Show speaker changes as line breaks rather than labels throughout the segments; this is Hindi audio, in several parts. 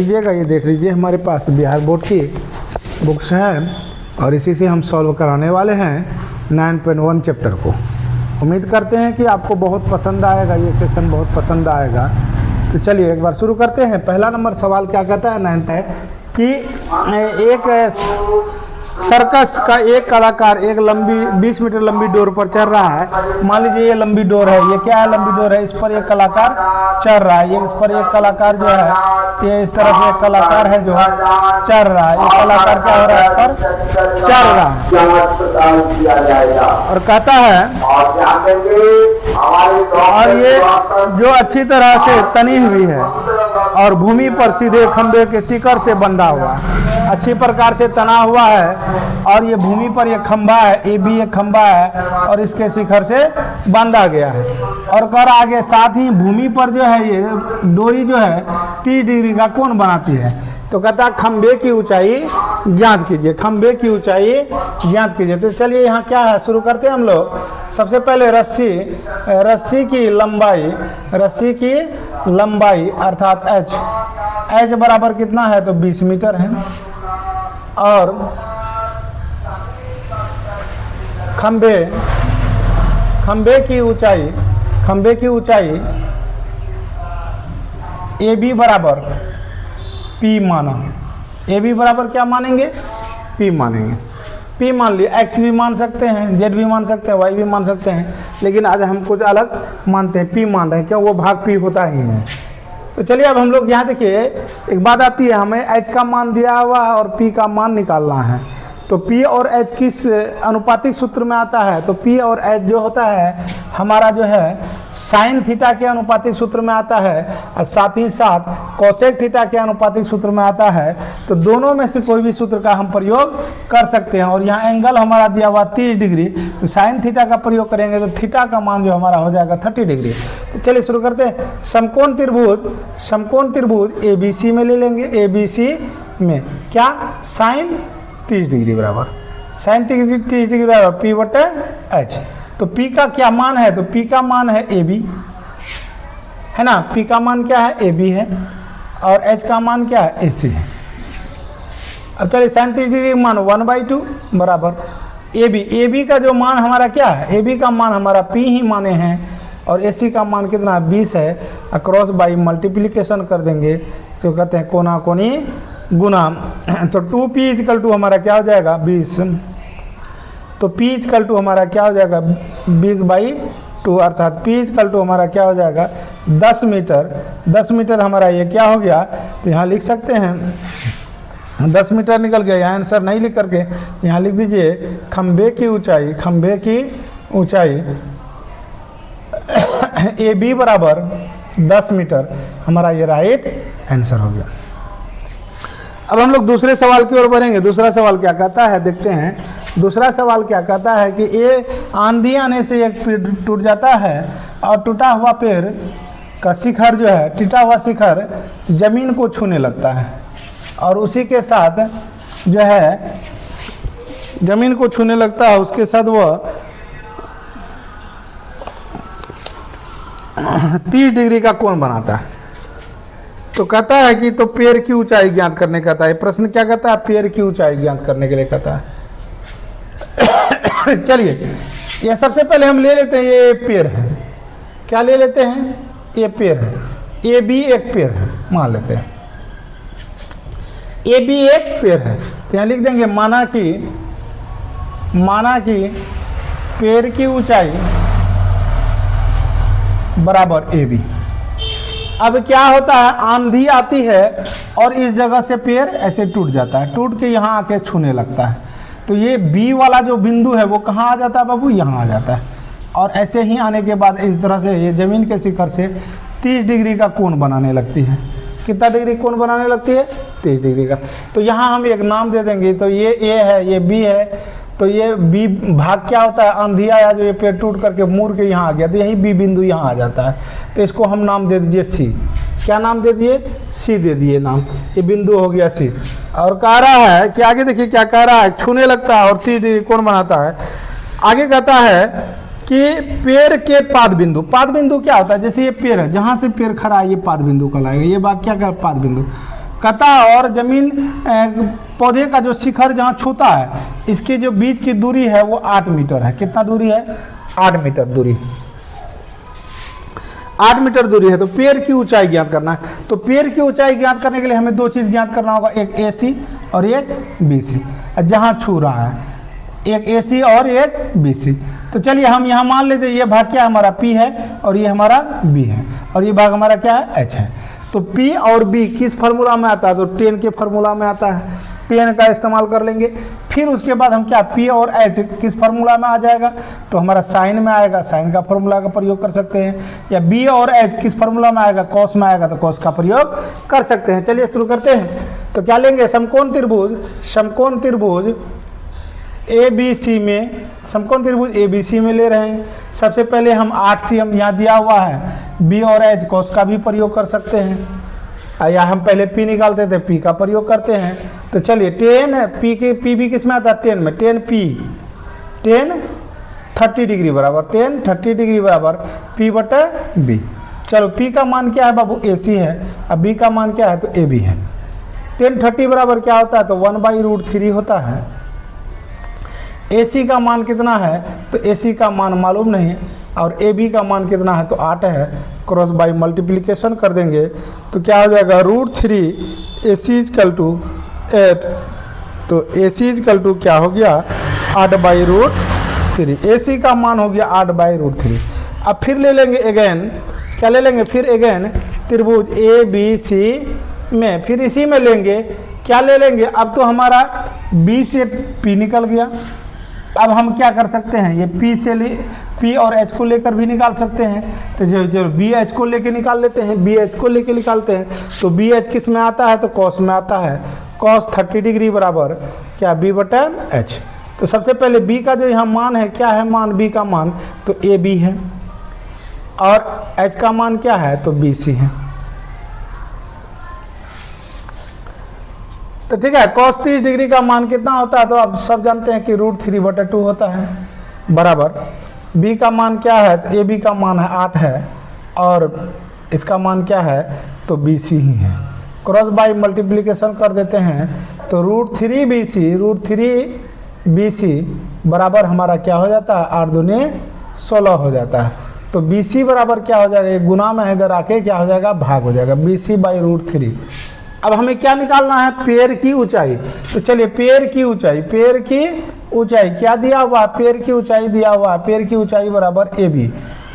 लीजिएगा, ये देख लीजिए हमारे पास बिहार बोर्ड की बुक्स हैं और इसी से हम सॉल्व कराने वाले हैं 9.1 चैप्टर को। उम्मीद करते हैं कि आपको बहुत पसंद आएगा, ये सेशन बहुत पसंद आएगा। तो चलिए एक बार शुरू करते हैं। पहला नंबर सवाल क्या कहता है 9 है कि एक सर्कस का एक कलाकार एक लंबी 20 मीटर लंबी डोर पर चढ़ रहा है। मान लीजिए ये लंबी डोर है, ये क्या है, लंबी डोर है, इस पर एक कलाकार चढ़ रहा है। ये इस पर एक कलाकार जो है, ये इस तरह से एक कलाकार है जो चढ़ रहा है। एक कलाकार क्या हो रहा है, इस पर चढ़ रहा है और कहता है और ये जो अच्छी तरह से तनी हुई है और भूमि पर सीधे खंभे के शिखर से बंधा हुआ है। अच्छी प्रकार से तना हुआ है और ये भूमि पर ये खंभा है, ये भी एक खंभा है और इसके शिखर से बांधा गया है। और कर आगे साथ ही भूमि पर जो है ये डोरी जो है 30 डिग्री का कोण बनाती है। तो कहता है खंभे की ऊंचाई ज्ञात कीजिए, खंभे की ऊंचाई ज्ञात कीजिए। तो चलिए यहाँ क्या है, शुरू करते हैं हम लोग। सबसे पहले रस्सी की लंबाई अर्थात एच बराबर कितना है, तो 20 मीटर है। और खंभे की ऊंचाई ए बी बराबर पी माना। ए बी बराबर क्या मानेंगे, पी मानेंगे। पी मान लिया, एक्स भी मान सकते हैं, जेड भी मान सकते हैं, वाई भी मान सकते हैं, लेकिन आज हम कुछ अलग मानते हैं, पी मान रहे हैं, क्यों, वो भाग पी होता ही है। तो चलिए अब हम लोग यहाँ देखिए, एक बात आती है, हमें एच का मान दिया हुआ है और पी का मान निकालना है। तो पी और एच किस अनुपातिक सूत्र में आता है, तो पी और एच जो होता है हमारा जो है साइन थीटा के अनुपातिक सूत्र में आता है और साथ ही साथ कोसेक थीटा के अनुपातिक सूत्र में आता है। तो दोनों में से कोई भी सूत्र का हम प्रयोग कर सकते हैं। और यहाँ एंगल हमारा दिया हुआ 30 डिग्री, तो साइन थीटा का प्रयोग करेंगे तो थीटा का मान जो हमारा हो जाएगा 30 डिग्री। तो चलिए शुरू करते हैं। समकोण त्रिभुज ABC में ले लेंगे। ABC में क्या, साइन 30 डिग्री बराबर, साइन 30 डिग्री बराबर P बटे H। तो P का क्या मान है, तो P का मान है AB है ना। P का मान क्या है, AB है और H का मान क्या है, AC है। अब चलिए साइन 30 डिग्री का मान 1/2 बराबर AB का जो मान हमारा क्या है, AB का मान हमारा P ही माने हैं और AC का मान कितना 20 है। अक्रॉस बाई मल्टीप्लिकेशन कर देंगे तो कहते हैं कोना कोनी गुना। तो 2P इक्वल टू हमारा क्या हो जाएगा 20। तो P इक्वल टू हमारा क्या हो जाएगा 20/2 अर्थात P इक्वल टू हमारा क्या हो जाएगा 10 मीटर। 10 मीटर हमारा ये क्या हो गया, तो यहाँ लिख सकते हैं 10 मीटर निकल गया। यहाँ आंसर नहीं लिख करके यहाँ लिख दीजिए खंभे की ऊंचाई AB बराबर 10 मीटर, हमारा ये राइट आंसर हो गया। अब हम लोग दूसरे सवाल की ओर बढ़ेंगे। दूसरा सवाल क्या कहता है, देखते हैं। दूसरा सवाल क्या कहता है कि ये आंधी आने से एक पेड़ टूट जाता है और टूटा हुआ पेड़ का शिखर जो है, टूटा हुआ शिखर जमीन को छूने लगता है और उसी के साथ जो है जमीन को छूने लगता है, उसके साथ वह 30 डिग्री का कोण बनाता है। तो कहता है कि तो पेड़ की ऊंचाई ज्ञात करने कहता है। प्रश्न क्या कहता है, पेड़ की ऊंचाई ज्ञात करने के लिए कहता है। चलिए ये सबसे पहले हम ले लेते हैं, ये पेड़ है, क्या ले लेते हैं, ये पेड़ है, ये भी एक पेड़ है मान लेते हैं, ये भी एक पेड़ है। तो यहाँ लिख देंगे माना कि पेड़ की ऊंचाई बराबर AB। अब क्या होता है, आंधी आती है और इस जगह से पेड़ ऐसे टूट जाता है, टूट के यहाँ आके छूने लगता है। तो ये B वाला जो बिंदु है वो कहाँ आ जाता है बाबू, यहाँ आ जाता है। और ऐसे ही आने के बाद इस तरह से ये जमीन के शिखर से 30 डिग्री का कोण बनाने लगती है। कितना डिग्री कोण बनाने लगती है, 30 डिग्री का। तो यहाँ हम एक नाम दे देंगे। तो ये A है, ये B है। तो ये B भाग क्या होता है, आंधी आया जो ये पेड़ टूट करके मुड़ के यहाँ आ गया, तो यही B बिंदु यहाँ आ जाता है। तो इसको हम नाम दे दीजिए C। क्या नाम दे दिए, C दे दिए नाम। ये बिंदु हो गया C। और कह रहा है कि आगे देखिए क्या कह रहा है, छूने लगता है और 30 डिग्री कोण बनाता है। आगे कहता है कि पेड़ के पाद बिंदु क्या होता है, जैसे ये पेड़ है, जहाँ से पेड़ खड़ा है ये पाद बिंदु कहलाएगा। ये बात क्या कर पाद बिंदु। कता और जमीन पौधे का जो शिखर जहाँ छूता है, इसके जो बीच की दूरी है वो 8 मीटर है। कितना दूरी है? 8 मीटर दूरी, 8 मीटर दूरी है। तो पेड़ की ऊंचाई ज्ञात करना है। तो पेड़ की ऊंचाई ज्ञात करने के लिए हमें 2 चीज़ ज्ञात करना होगा, एक AC और एक BC। जहाँ छू रहा है, एक AC और एक BC। तो चलिए हम यहाँ मान लेते हैं ये भाग क्या हमारा P है और ये हमारा B है और ये भाग हमारा क्या है? H है। तो P और B किस फार्मूला में आता है? तो 10 के फार्मूला में आता है, 10 का इस्तेमाल कर लेंगे। फिर उसके बाद हम क्या, P और H किस फार्मूला में आ जाएगा? तो हमारा साइन में आएगा, साइन का फार्मूला का प्रयोग कर सकते हैं। या B और H किस फार्मूला में आएगा? कॉस में आएगा, तो कॉस का प्रयोग कर सकते हैं। चलिए शुरू करते हैं। तो क्या लेंगे? समकोण त्रिभुज, समकोण त्रिभुज ABC में, समकोण त्रिभुज ABC में ले रहे हैं। सबसे पहले हम 8 cm यहाँ दिया हुआ है, B और H कॉस का भी प्रयोग कर सकते हैं। या हम पहले P निकालते थे, P का प्रयोग करते हैं। तो चलिए 10 है, P भी किस में आता है? 10 में। 10P, 10 30 डिग्री बराबर, 10 30 डिग्री बराबर P/B। चलो P का मान क्या है बाबू? AC है। अब B का मान क्या है? तो AB है। 10 30 बराबर क्या होता है? तो 1/√3 होता है। AC का मान कितना है? तो AC का मान मालूम नहीं और AB का मान कितना है? तो 8 है। क्रॉस बाई मल्टीप्लिकेशन कर देंगे तो क्या हो जाएगा? √3 AC = 8। तो AC = क्या हो गया? 8/√3। AC का मान हो गया 8/√3। अब फिर ले लेंगे अगेन, क्या ले लेंगे? फिर अगेन त्रिभुज ABC में, फिर इसी में लेंगे, क्या ले लेंगे? अब तो हमारा B से P निकल गया। अब हम क्या कर सकते हैं? ये P और H को लेकर भी निकाल सकते हैं। तो जो BH को लेकर निकाल लेते हैं, BH को लेकर निकालते हैं। तो BH किस में आता है? तो कॉस में आता है। कॉस 30 डिग्री बराबर क्या? B/H। तो सबसे पहले B का जो यहाँ मान है, क्या है मान? B का मान तो AB है और H का मान क्या है? तो BC है। तो ठीक है, cos 30 डिग्री का मान कितना होता है? तो आप सब जानते हैं कि √3/2 होता है बराबर। B का मान क्या है? तो AB का मान है 8 है और इसका मान क्या है? तो BC ही है। क्रॉस बाई मल्टीप्लिकेशन कर देते हैं तो √3BC बराबर हमारा क्या हो जाता है? 8 दूनी 16 हो जाता है। तो BC बराबर क्या हो जाएगा? गुना में इधर आके क्या हो जाएगा? भाग हो जाएगा, BC/√3। अब हमें क्या निकालना है? पेड़ की ऊंचाई। तो चलिए पेड़ की ऊंचाई, पेड़ की ऊंचाई क्या दिया हुआ है? पेड़ की ऊंचाई दिया हुआ है, पेड़ की ऊंचाई बराबर AB।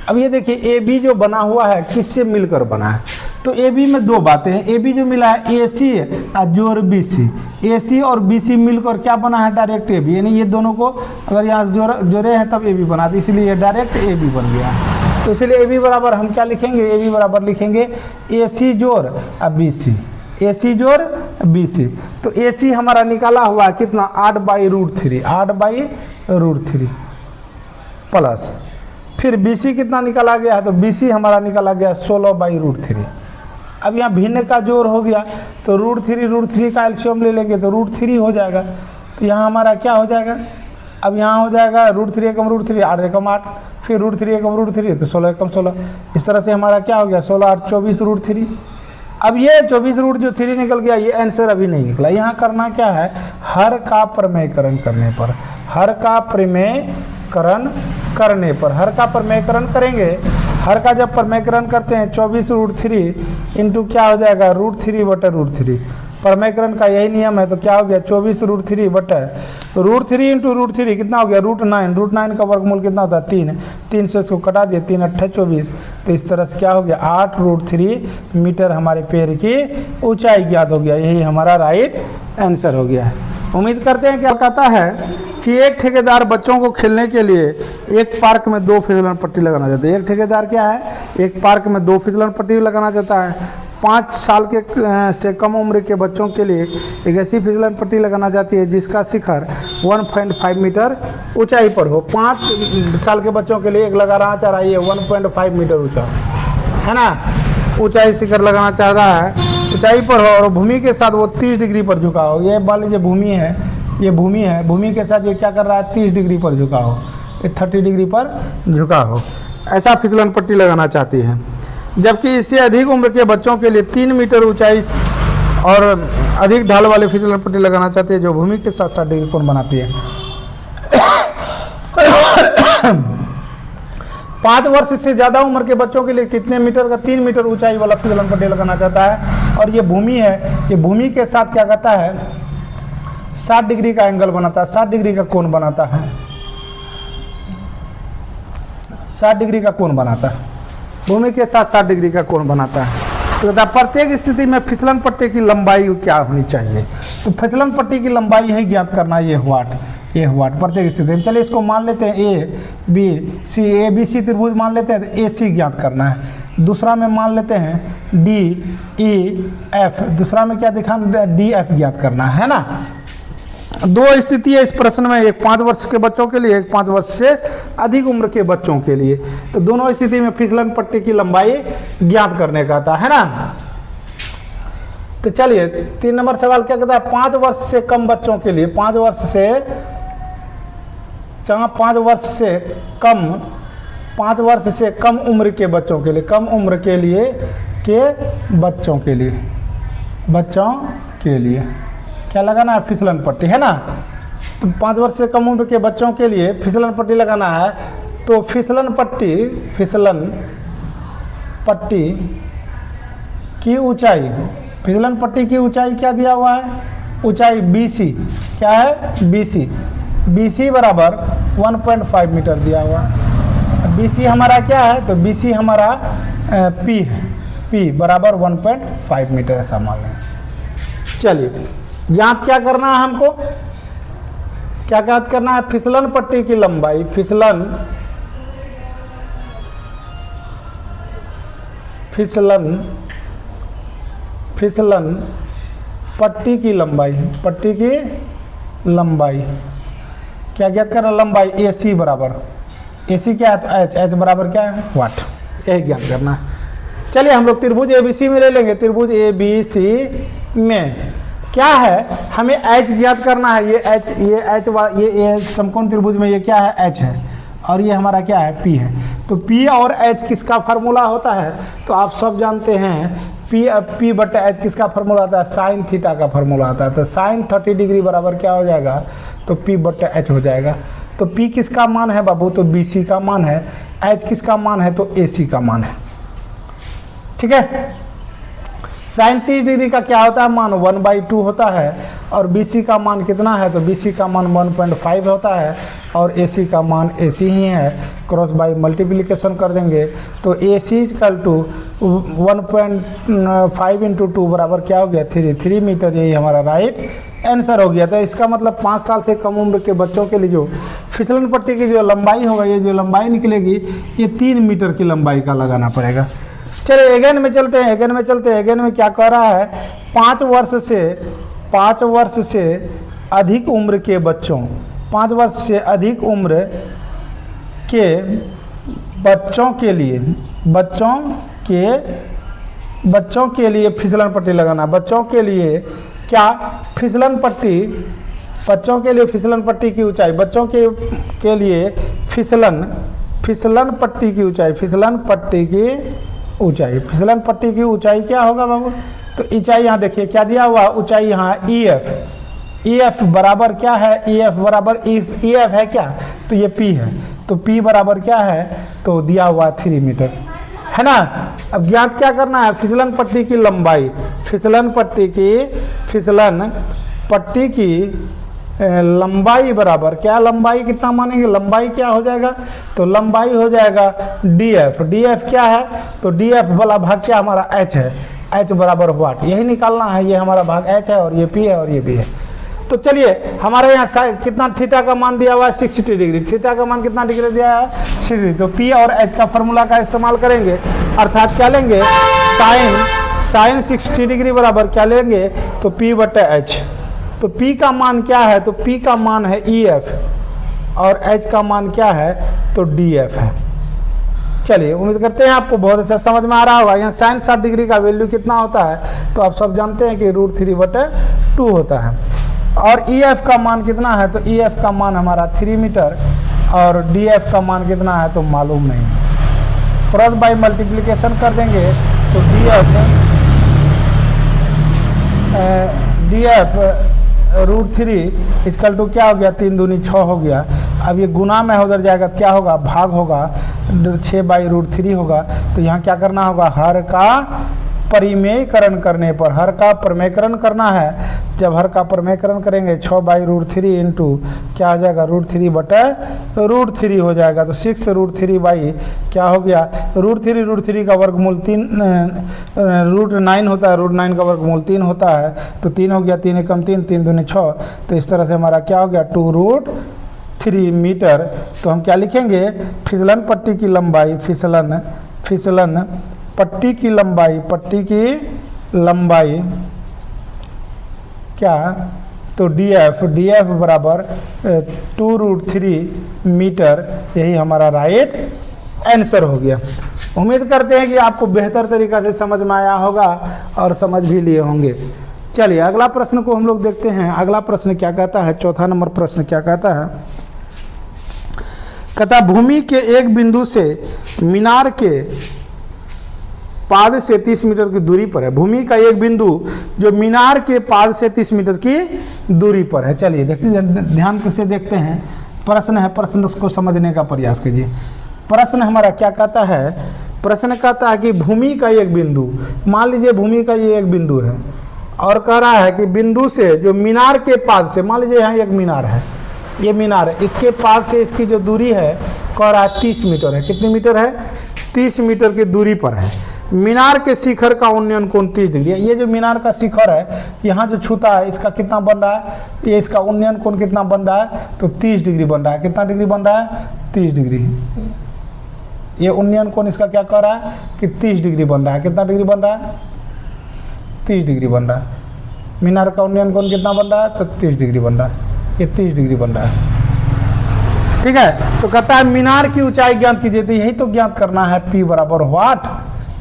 अब ये देखिए AB जो बना हुआ है किससे मिलकर बना है? तो AB में 2 बातें हैं। AB जो मिला है AC जोड़ BC, AC और BC मिलकर क्या बना है? Direct AB। यानी ये दोनों को अगर यहाँ जोड़े हैं तब AB बना, तो इसलिए ये डायरेक्ट AB बन गया है। तो इसलिए AB बराबर हम क्या लिखेंगे? AB बराबर लिखेंगे AC जोड़ BC, AC जोड़ BC। तो AC हमारा निकाला हुआ है कितना? 8/√3, 8/√3 प्लस फिर BC कितना निकाला गया है? तो BC हमारा निकाला गया 16/√3। अब यहाँ भिन्न का जोड़ हो गया तो √3 का एलसीएम ले लेंगे तो √3 हो जाएगा। तो यहाँ हमारा क्या हो जाएगा? अब यहाँ हो जाएगा √3 × √3 8 × 8, फिर √3 × √3 तो 16 × 16। इस तरह से हमारा क्या हो गया? 16 8 24 √3। अब ये 24√3 निकल गया, ये आंसर अभी नहीं निकला। यहाँ करना क्या है? हर का प्रमेयकरण करने पर, हर का प्रमेयकरण करने पर, हर का प्रमेयकरण करेंगे। हर का जब प्रमेयकरण करते हैं 24√3 इंटू क्या हो जाएगा? √3/√3। प्रमेयकरण का यही नियम है। तो क्या हो गया? 24√3/√3 इंटू √3 कितना हो गया? √9। √9 का वर्गमूल कितना होता है? 3। 3 से उसको कटा दिया, 3 8 24। तो इस तरह से क्या हो गया? 8√3 मीटर हमारे पेड़ की ऊंचाई ज्ञात हो गया। यही हमारा राइट आंसर हो गया है। उम्मीद करते हैं। क्या कहता है कि एक ठेकेदार बच्चों को खेलने के लिए एक पार्क में 2 फिसलन पट्टी लगाना चाहता है। एक ठेकेदार क्या है? एक पार्क में 2 फिसलन पट्टी लगाना चाहता है। 5 साल के से कम उम्र के बच्चों के लिए एक ऐसी फिसलन पट्टी लगाना चाहती है जिसका शिखर 1.5 मीटर ऊंचाई पर हो। 5 साल के बच्चों के लिए एक लगाना चाह रहा है, ये 1.5 मीटर ऊंचा है ना, ऊंचाई शिखर लगाना चाह रहा है, ऊंचाई पर हो और भूमि के साथ वो 30 डिग्री पर झुका हो। ये मान लीजिए भूमि है, ये भूमि है, भूमि के साथ ये क्या कर रहा है? 30 डिग्री पर झुका हो, ये 30 डिग्री पर झुका हो, ऐसा फिसलन पट्टी लगाना चाहती है। जबकि इससे अधिक उम्र के बच्चों के लिए 3 मीटर ऊंचाई और अधिक ढाल वाली फिसलन पट्टी लगाना चाहते हैं जो भूमि के साथ 60 डिग्री कोण बनाती है। 5 वर्ष से ज़्यादा उम्र के बच्चों के लिए कितने मीटर का 3 मीटर ऊंचाई वाला फिसलन पट्टी लगाना चाहता है, और ये भूमि है, ये भूमि के साथ क्या करता है 60 डिग्री का एंगल बनाता है, 60 डिग्री का कोण बनाता है, 60 डिग्री का कोण बनाता है, भूमि के साथ 60 डिग्री का कोण बनाता है। तो प्रत्येक स्थिति में फिसलन पट्टी की लंबाई क्या होनी चाहिए, तो फिसलन पट्टी की लंबाई है ज्ञात करना, ये वाट प्रत्येक स्थिति में। चलिए इसको मान लेते हैं A B C, A B C त्रिभुज मान लेते हैं, तो ए सी ज्ञात करना है। दूसरा में मान लेते हैं डी ई एफ, दूसरा में क्या दिखाना, डी एफ ज्ञात करना है ना। 2 स्थिति है इस प्रश्न में, एक 5 वर्ष के बच्चों के लिए, एक 5 वर्ष से अधिक उम्र के बच्चों के लिए। तो दोनों स्थिति में फिसलन पट्टी की लंबाई ज्ञात करने का था, है ना। तो चलिए 3 नंबर सवाल क्या कहता है, 5 वर्ष से कम बच्चों के लिए, 5 वर्ष से कम उम्र के बच्चों के लिए, कम उम्र के लिए बच्चों के लिए क्या लगाना है, फिसलन पट्टी, है ना। तो 5 वर्ष से कम उम्र के बच्चों के लिए फिसलन पट्टी लगाना है। तो फिसलन पट्टी की ऊंचाई, फिसलन पट्टी की ऊंचाई क्या दिया हुआ है, ऊंचाई BC, क्या है BC बराबर 1.5 मीटर दिया हुआ है। BC हमारा क्या है, तो BC हमारा P है, P बराबर 1.5 मीटर ऐसा मान लें। चलिए ज्ञात क्या करना है हमको, क्या ज्ञात करना है, फिसलन पट्टी की लंबाई, फिसलन पट्टी की लंबाई, क्या ज्ञात करना, लंबाई AC बराबर, AC क्या है, तो H बराबर क्या है, वाट, यही ज्ञात करना है। चलिए हम लोग त्रिभुज ABC में ले लेंगे। त्रिभुज ABC में क्या है, हमें H ज्ञात करना है। ये समकोण त्रिभुज में ये क्या है, H है, और ये हमारा क्या है, P है। तो P और H किसका फार्मूला होता है, तो आप सब जानते हैं P बटा H किसका फार्मूला होता है, साइन थीटा का फार्मूला होता है। तो साइन 30 डिग्री बराबर क्या हो जाएगा, तो P बटा H हो जाएगा। तो P किसका मान है बाबू, तो BC का मान है, H किसका मान है, तो AC का मान है, ठीक है। साइन 30 डिग्री का क्या होता है, मान 1/2 होता है, और BC का मान कितना है, तो BC का मान 1.5 होता है, और AC का मान AC ही है। क्रॉस बाई मल्टीप्लिकेशन कर देंगे तो AC इक्वल टू 1.5 इंटू 2 बराबर क्या हो गया, 3 मीटर, यही हमारा राइट आंसर हो गया। तो इसका मतलब 5 साल से कम उम्र के बच्चों के लिए जो फिसलन पट्टी की जो लंबाई होगा, ये जो लंबाई निकलेगी, ये 3 मीटर की लंबाई का लगाना पड़ेगा। चलिए अगेन में चलते हैं, अगेन में क्या कह रहा है, 5 वर्ष से अधिक उम्र के बच्चों, 5 वर्ष से अधिक उम्र के बच्चों के लिए फिसलन पट्टी लगाना। बच्चों के लिए क्या फिसलन पट्टी, बच्चों के लिए फिसलन पट्टी की ऊंचाई, बच्चों के लिए फिसलन पट्टी की ऊंचाई, फिसलन पट्टी की ऊंचाई क्या होगा बाबू, तो ऊंचाई यहाँ देखिए क्या दिया हुआ, ऊंचाई यहाँ EF बराबर क्या है, EF बराबर EF है क्या, तो ये P है, तो P बराबर क्या है, तो दिया हुआ 3 मीटर, है ना। अब ज्ञात क्या करना है, फिसलन पट्टी की लंबाई, फिसलन पट्टी की लंबाई बराबर क्या, लंबाई कितना मानेंगे, लंबाई क्या हो जाएगा, तो लंबाई हो जाएगा DF क्या है, तो DF वाला भाग क्या हमारा H है, H बराबर वाट, यही निकालना है। ये हमारा भाग H है और ये P है और ये B है। तो चलिए हमारे यहाँ कितना थीटा का मान दिया हुआ है, 60 डिग्री, थीटा का मान कितना डिग्री दिया है, 60 डिग्री। तो P और H का फॉर्मूला का इस्तेमाल करेंगे, अर्थात क्या लेंगे, साइन 60 डिग्री बराबर क्या लेंगे, तो P बटा H। तो P का मान क्या है, तो P का मान है EF और H का मान क्या है, तो DF है। चलिए उम्मीद करते हैं आपको बहुत अच्छा समझ में आ रहा होगा। यहाँ साइन 60 डिग्री का वैल्यू कितना होता है, तो आप सब जानते हैं कि √3/2 होता है। और EF का मान कितना है, तो EF का मान हमारा 3 मीटर और DF का मान कितना है, तो मालूम नहीं। क्रॉस बाई मल्टीप्लिकेशन कर देंगे तो DF √3 इक्वल टू क्या हो गया, 3 दूनी 6 हो गया। अब ये गुना में उधर जाएगा तो क्या होगा, भाग होगा, 6/√3 होगा। तो यहाँ क्या करना होगा, हर का परिमेयकरण करने पर, हर का परिमेयकरण करना है। जब हर का परिमेयकरण करेंगे 6/√3 इंटू क्या हो जाएगा, √3/√3 हो जाएगा। तो 6√3 बाई क्या हो गया, √3 का वर्गमूल 3, √9 होता है, √9 का वर्गमूल 3 होता है। तो 3 हो गया, 3 एकम 3, 3 दूनी 6। तो इस तरह से हमारा क्या हो गया, 2√3 मीटर। तो हम क्या लिखेंगे, फिसलन पट्टी की लंबाई, फिसलन पट्टी की लंबाई क्या, तो DF बराबर 2√3 मीटर। यही हमारा राइट आंसर हो गया। उम्मीद करते हैं कि आपको बेहतर तरीक़ा से समझ में आया होगा और समझ भी लिए होंगे। चलिए अगला प्रश्न को हम लोग देखते हैं। अगला प्रश्न क्या कहता है, चौथा नंबर प्रश्न क्या कहता है, कहता भूमि के एक बिंदु से मीनार के पाद से 30 मीटर की दूरी पर है। भूमि का एक बिंदु जो मीनार के पाद से 30 मीटर की दूरी पर है। चलिए देखिए, ध्यान से देखते हैं। प्रश्न है, प्रश्न को समझने का प्रयास कीजिए। प्रश्न हमारा क्या कहता है, प्रश्न कहता है कि भूमि का एक बिंदु, मान लीजिए भूमि का ये एक बिंदु है और कह रहा है कि बिंदु से जो मीनार के पाद से, मान लीजिए यहाँ एक मीनार है, ये मीनार है, इसके पाद से इसकी जो दूरी है कह रहा है 30 मीटर है। कितनी मीटर है, 30 मीटर की दूरी पर है। मीनार के शिखर का उन्नयन कोण 30 डिग्री है। ये जो मीनार का शिखर है यहाँ जो छूता है इसका कितना बन रहा है, ये इसका उन्नयन कोण कितना बन रहा है, तो 30 डिग्री बन रहा है। कितना डिग्री बन रहा है, 30 डिग्री। ये उन्नयन कोण इसका क्या कर रहा है कि 30 डिग्री बन रहा है। कितना डिग्री बन रहा है, 30 डिग्री बन रहा है। मीनार का उन्नयन कोण कितना बन रहा है, तो 30 डिग्री बन रहा है। ये 30 डिग्री बन रहा है, ठीक है। तो कहता है मीनार की ऊंचाई ज्ञात कीजिए। तो यही तो ज्ञात करना है, P बराबर व्हाट,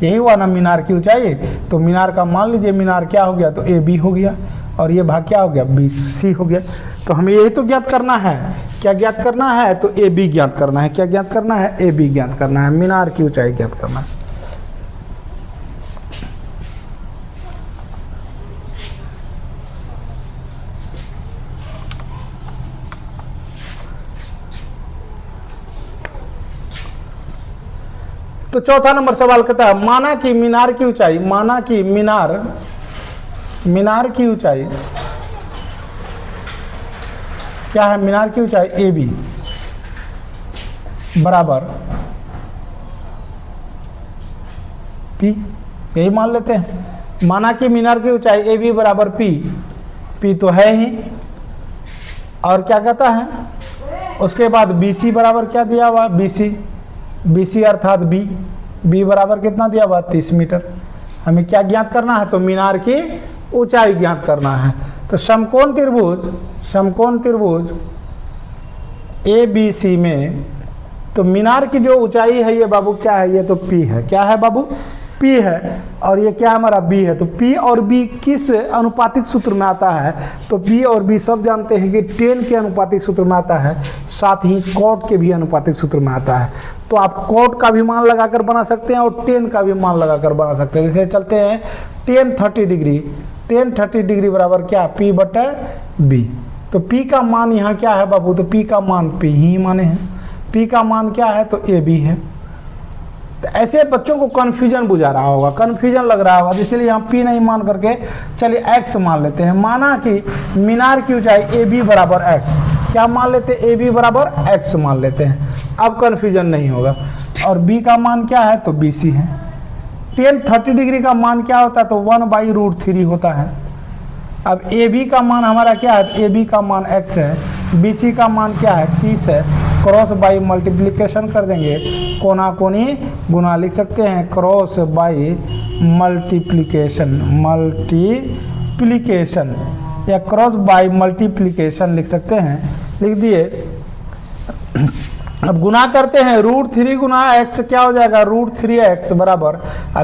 यही हुआ ना मीनार की ऊंचाई। तो मीनार का मान लीजिए मीनार क्या हो गया, तो AB हो गया और ये भाग क्या हो गया, BC हो गया। तो हमें यही तो ज्ञात करना है। क्या ज्ञात करना है, तो AB ज्ञात करना है। क्या ज्ञात करना है, AB ज्ञात करना है, मीनार की ऊंचाई ज्ञात करना है। तो चौथा नंबर सवाल कहता है, माना कि मीनार की ऊंचाई, माना कि मीनार की ऊंचाई क्या है, मीनार की ऊंचाई AB बराबर P, यही मान लेते हैं। माना कि मीनार की ऊंचाई AB बराबर P तो है ही। और क्या कहता है, उसके बाद BC बराबर क्या दिया हुआ, BC अर्थात B बराबर कितना दिया हुआ, 30 मीटर। हमें क्या ज्ञात करना है, तो मीनार की ऊंचाई ज्ञात करना है। तो समकोण त्रिभुज ABC में तो मीनार की जो ऊंचाई है ये बाबू क्या है, ये तो P है। क्या है बाबू, P है। और ये क्या हमारा B है। तो P और B किस अनुपातिक सूत्र में आता है, तो P और B सब जानते हैं कि tan के अनुपातिक सूत्र में आता है, साथ ही cot के भी अनुपातिक सूत्र में आता है। तो आप cot का भी मान लगाकर बना सकते हैं और tan का भी मान लगाकर बना सकते हैं। जैसे चलते हैं tan 30 डिग्री बराबर क्या, P/B। तो P का मान यहाँ क्या है बाबू, तो P का मान P ही माने हैं। P का मान क्या है, तो AB है। तो ऐसे बच्चों को कन्फ्यूजन बुझा रहा होगा, कन्फ्यूजन लग रहा होगा, इसलिए यहाँ P नहीं मान करके चलिए X मान लेते हैं। माना कि मीनार की ऊंचाई AB बराबर X, क्या मान लेते हैं, AB बराबर X मान लेते हैं। अब कन्फ्यूजन नहीं होगा। और B का मान क्या है, तो BC है। tan 30 डिग्री का मान क्या होता है, तो 1/√3 होता है। अब AB का मान हमारा क्या है, तो AB का मान X है, BC का मान क्या है, 30 है। क्रॉस बाई मल्टीप्लिकेशन कर देंगे, कोना कोनी गुना लिख सकते हैं, क्रॉस बाई मल्टीप्लिकेशन या क्रॉस बाई मल्टीप्लिकेशन लिख सकते हैं, लिख दिए। अब गुना करते हैं, √3 गुना x क्या हो जाएगा, √3x बराबर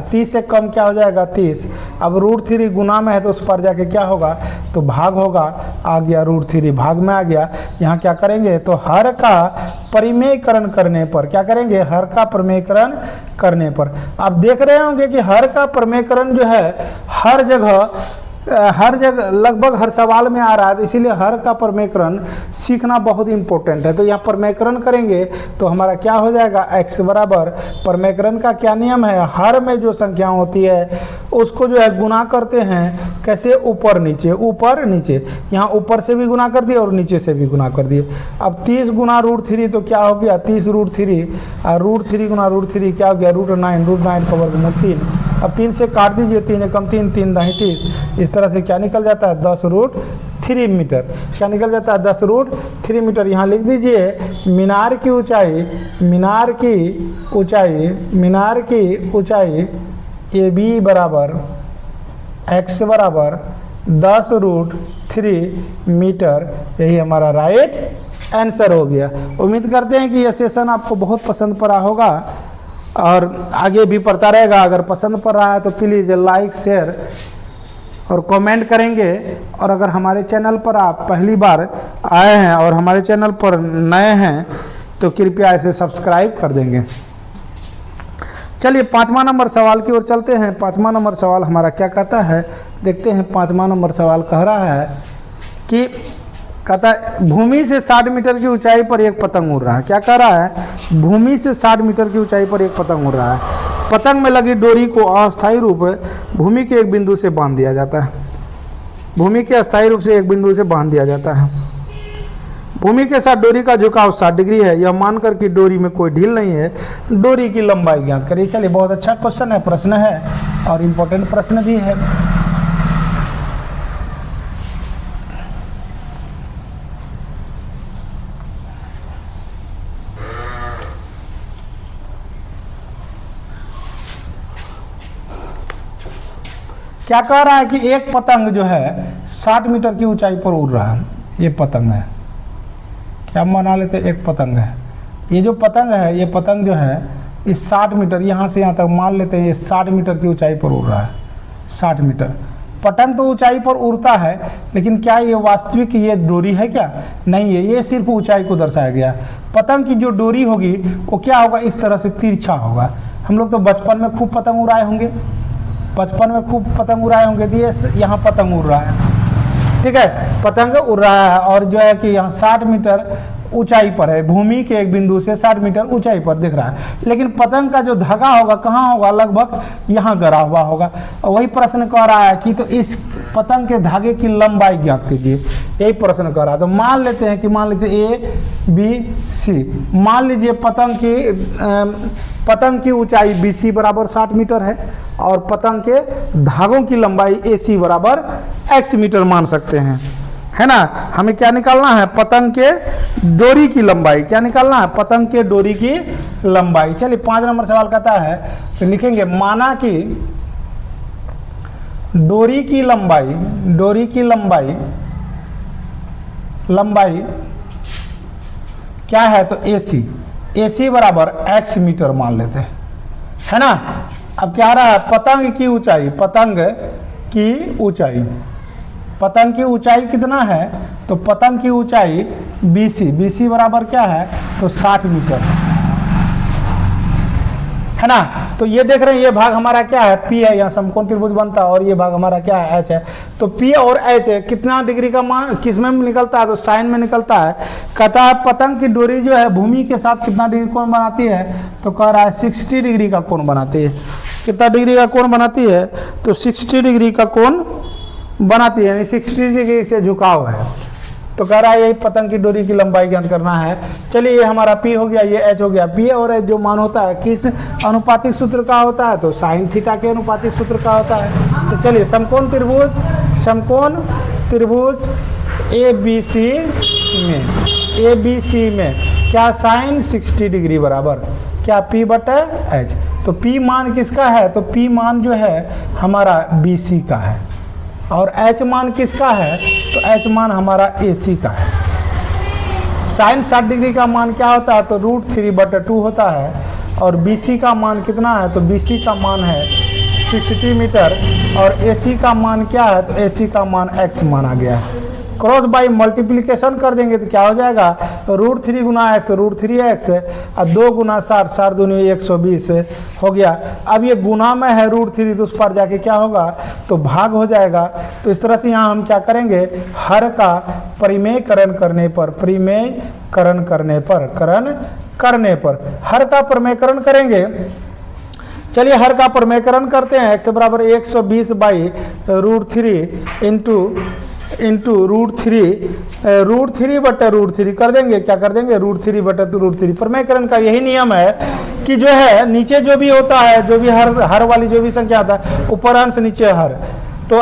30 से कम क्या हो जाएगा, 30। अब √3 गुना में है तो उस पर जाके क्या होगा, तो भाग होगा, आ गया √3 भाग में आ गया। यहाँ क्या करेंगे, तो हर का परिमेयकरण करने पर क्या करेंगे, हर का परिमेयकरण करने पर। आप देख रहे होंगे कि हर का परिमेयकरण जो है हर जगह हर जगह लगभग हर सवाल में आ रहा है, तो इसीलिए हर का प्रमेयकरण सीखना बहुत इंपॉर्टेंट है। तो यहाँ प्रमेयकरण करेंगे तो हमारा क्या हो जाएगा, x बराबर, प्रमेयकरण का क्या नियम है, हर में जो संख्या होती है उसको जो है गुना करते हैं, कैसे, ऊपर नीचे, ऊपर नीचे। यहाँ ऊपर से भी गुना कर दिए और नीचे से भी गुना कर दिए। अब 30 गुना √3 तो क्या हो गया, 30 √3, और √3 गुना √3 क्या हो गया, √9, √9 का वर्गमूल 3। अब 3 से काट दीजिए, 3 एकम 3, 3 दाहीं 30। इस तरह से क्या निकल जाता है, 10√3 मीटर। क्या निकल जाता है, 10√3 मीटर। यहाँ लिख दीजिए मीनार की ऊंचाई, मीनार की ऊंचाई, मीनार की ऊंचाई AB बराबर x बराबर 10√3 मीटर। यही हमारा राइट आंसर हो गया। उम्मीद करते हैं कि यह सेशन आपको बहुत पसंद पड़ा होगा और आगे भी पढ़ता रहेगा। अगर पसंद पड़ रहा है तो प्लीज़ लाइक, शेयर और कमेंट करेंगे। और अगर हमारे चैनल पर आप पहली बार आए हैं और हमारे चैनल पर नए हैं तो कृपया इसे सब्सक्राइब कर देंगे। चलिए 5वां नंबर सवाल की ओर चलते हैं। 5वां नंबर सवाल हमारा क्या कहता है, देखते हैं। 5वां नंबर सवाल कह रहा है कि कहता है भूमि से 60 मीटर की ऊंचाई पर एक पतंग उड़ रहा है। क्या कह रहा है, भूमि से 60 मीटर की ऊंचाई पर एक पतंग उड़ रहा है। पतंग में लगी डोरी को अस्थायी रूप भूमि के एक बिंदु से बांध दिया जाता है। भूमि के अस्थायी रूप से एक बिंदु से बांध दिया जाता है। भूमि के साथ डोरी का झुकाव 60 डिग्री है। यह मानकर कि डोरी में कोई ढील नहीं है, डोरी की लंबाई ज्ञात करिए। चलिए बहुत अच्छा क्वेश्चन है, प्रश्न है और इम्पोर्टेंट प्रश्न भी है। क्या कह रहा है कि एक पतंग जो है 60 मीटर की ऊंचाई पर उड़ रहा है। ये पतंग है, क्या बना लेते हैं, एक पतंग है। ये जो पतंग है, ये पतंग जो है इस 60 मीटर, यहाँ से यहाँ तक मान लेते हैं ये 60 मीटर की ऊंचाई पर उड़ रहा है। 60 मीटर पतंग तो ऊंचाई पर उड़ता है, लेकिन क्या ये वास्तविक ये डोरी है क्या, नहीं है। ये सिर्फ ऊंचाई को दर्शाया गया। पतंग की जो डोरी होगी वो क्या होगा, इस तरह से तिरछा होगा। हम लोग तो बचपन में खूब पतंग उड़ाए होंगे, बचपन में खूब पतंग उड़ाए होंगे। तो ये यहाँ पतंग उड़ रहा है, ठीक है, पतंग उड़ रहा है और जो है कि यहाँ 60 मीटर ऊंचाई पर है। भूमि के एक बिंदु से 60 मीटर ऊंचाई पर दिख रहा है, लेकिन पतंग का जो धागा होगा कहाँ होगा, लगभग यहाँ गड़ा हुआ होगा। और वही प्रश्न कह रहा है कि तो इस पतंग के धागे की लंबाई ज्ञात कीजिए, यही प्रश्न कर रहा है। तो मान लेते हैं कि मान लीजिए ABC, मान लीजिए पतंग की ऊंचाई BC बराबर 60 मीटर है और पतंग के धागों की लंबाई AC बराबर x मीटर मान सकते हैं, है ना। हमें क्या निकालना है, पतंग के डोरी की लंबाई। क्या निकालना है, पतंग के डोरी की लंबाई। चलिए 5 नंबर सवाल कहता है, तो लिखेंगे माना कि डोरी की लंबाई, डोरी की लंबाई, लंबाई क्या है, तो AC बराबर x मीटर मान लेते हैं, है ना। अब क्या रहा है, पतंग की ऊंचाई, पतंग की ऊंचाई, पतंग की ऊंचाई कितना है, तो पतंग की ऊंचाई BC बराबर क्या है, तो 60 मीटर, है ना। तो ये देख रहे हैं, ये भाग हमारा क्या है, P है, यहाँ समकोण त्रिभुज बनता है, और ये भाग हमारा क्या है, H है। तो P और H कितना डिग्री का मान किस में निकलता है, तो साइन में निकलता है। कहता है पतंग की डोरी जो है भूमि के साथ कितना डिग्री कोण बनाती है, तो कह रहा है 60 डिग्री का कोण बनाती है। कितना डिग्री का कोण बनाती है, तो 60 डिग्री का कोण बनाती है, यानी 60 डिग्री से झुकाव है। तो कह रहा है यही पतंग की डोरी की लंबाई ज्ञात करना है। चलिए ये हमारा P हो गया, ये H हो गया। P और H जो मान होता है किस अनुपातिक सूत्र का होता है, तो साइन थीटा के अनुपातिक सूत्र का होता है। तो चलिए समकोण त्रिभुज ABC में क्या साइन 60 डिग्री बराबर क्या P बटा H। तो P मान किसका है, तो P मान जो है हमारा BC का है, और H मान किसका है, तो H मान हमारा AC का है। साइन 60 डिग्री का मान क्या होता है, तो √3/2 होता है, और BC का मान कितना है, तो BC का मान है 60 मीटर, और AC का मान क्या है, तो AC का मान x माना गया है। क्रॉस बाई मल्टीप्लिकेशन कर देंगे तो क्या हो जाएगा, √3 गुना एक्स √3x और 2 गुना 60 60 दूनी 120 हो गया। अब ये गुना में है √3 तो उस पर जाके क्या होगा, तो भाग हो जाएगा। तो इस तरह से यहाँ हम क्या करेंगे, हर का परिमेयकरण करने पर हर का परिमेयकरण करेंगे। चलिए हर का परिमेयकरण करते हैं। x बराबर 120 बाई √3 इंटू √3 बटे √3 कर देंगे, क्या कर देंगे, √3 बटे √3। परिमेयकरण का यही नियम है कि जो है नीचे जो भी होता है, जो भी हर वाली जो भी संख्या आता है, ऊपर अंश नीचे हर, तो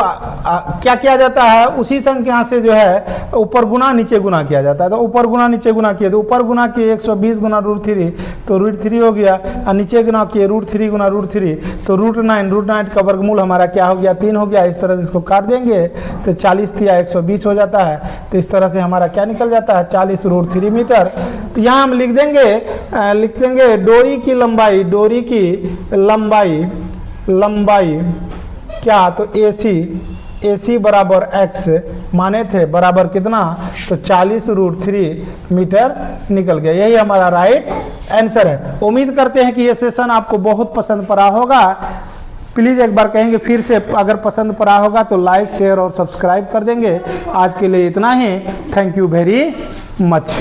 क्या किया जाता है, उसी संख्या से जो है ऊपर गुना नीचे गुना किया जाता है। तो ऊपर गुना नीचे गुना किए तो ऊपर गुना किए 120 गुना √3 तो √3 हो गया, और नीचे गुना किए √3 गुना √3 तो √9 का वर्गमूल हमारा क्या हो गया, 3 हो गया। इस तरह से इसको काट देंगे तो 40 या 120 हो जाता है। तो इस तरह से हमारा क्या निकल जाता है, 40 √3 मीटर। तो यहाँ हम लिख देंगे डोरी की लंबाई क्या, तो AC बराबर x माने थे बराबर कितना, तो 40 √3 मीटर निकल गया। यही हमारा राइट आंसर है। उम्मीद करते हैं कि ये सेशन आपको बहुत पसंद पड़ा होगा। प्लीज़ एक बार कहेंगे फिर से, अगर पसंद पड़ा होगा तो लाइक शेयर और सब्सक्राइब कर देंगे। आज के लिए इतना ही। Thank you very much.